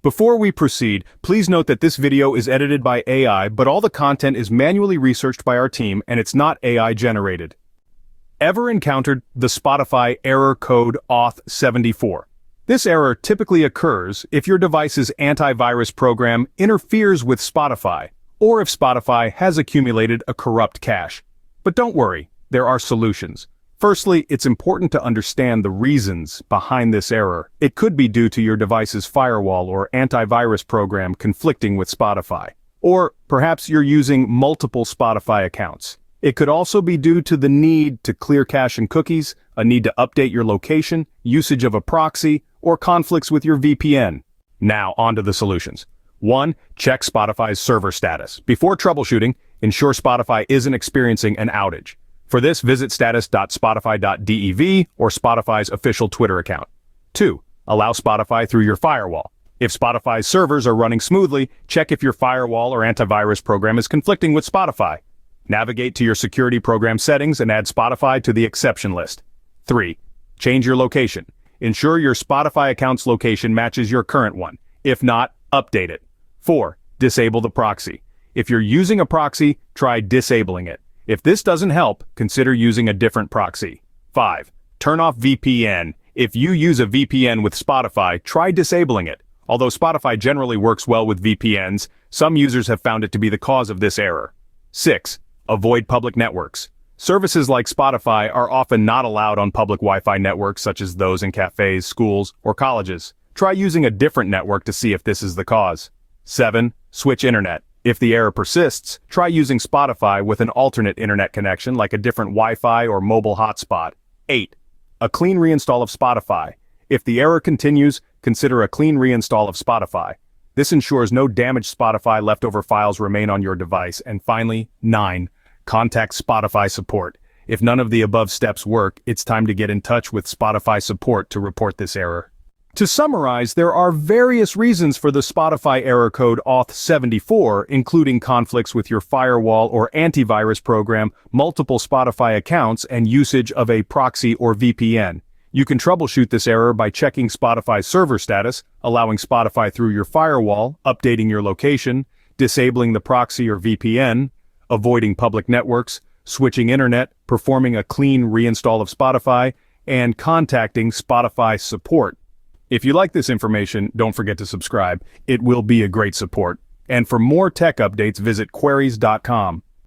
Before we proceed, please note that this video is edited by AI, but all the content is manually researched by our team and it's not AI generated. Ever encountered the Spotify error code Auth74? This error typically occurs if your device's antivirus program interferes with Spotify, or if Spotify has accumulated a corrupt cache. But don't worry, there are solutions. Firstly, it's important to understand the reasons behind this error. It could be due to your device's firewall or antivirus program conflicting with Spotify. Or perhaps you're using multiple Spotify accounts. It could also be due to the need to clear cache and cookies, a need to update your location, usage of a proxy, or conflicts with your VPN. Now, on to the solutions. 1. Check Spotify's server status. Before troubleshooting, ensure Spotify isn't experiencing an outage. For this, visit status.spotify.dev or Spotify's official Twitter account. 2. Allow Spotify through your firewall. If Spotify's servers are running smoothly, check if your firewall or antivirus program is conflicting with Spotify. Navigate to your security program settings and add Spotify to the exception list. 3. Change your location. Ensure your Spotify account's location matches your current one. If not, update it. 4. Disable the proxy. If you're using a proxy, try disabling it. If this doesn't help, consider using a different proxy. 5. Turn off VPN. If you use a VPN with Spotify, try disabling it. Although Spotify generally works well with VPNs, some users have found it to be the cause of this error. 6. Avoid public networks. Services like Spotify are often not allowed on public Wi-Fi networks such as those in cafes, schools, or colleges. Try using a different network to see if this is the cause. 7. Switch internet. If the error persists, try using Spotify with an alternate internet connection like a different Wi-Fi or mobile hotspot. 8. A clean reinstall of Spotify. If the error continues, consider a clean reinstall of Spotify. This ensures no damaged Spotify leftover files remain on your device. And finally, 9. Contact Spotify support. If none of the above steps work, it's time to get in touch with Spotify support to report this error. To summarize, there are various reasons for the Spotify error code Auth74, including conflicts with your firewall or antivirus program, multiple Spotify accounts, and usage of a proxy or VPN. You can troubleshoot this error by checking Spotify's server status, allowing Spotify through your firewall, updating your location, disabling the proxy or VPN, avoiding public networks, switching internet, performing a clean reinstall of Spotify, and contacting Spotify support. If you like this information, don't forget to subscribe. It will be a great support. And for more tech updates, visit queries.com.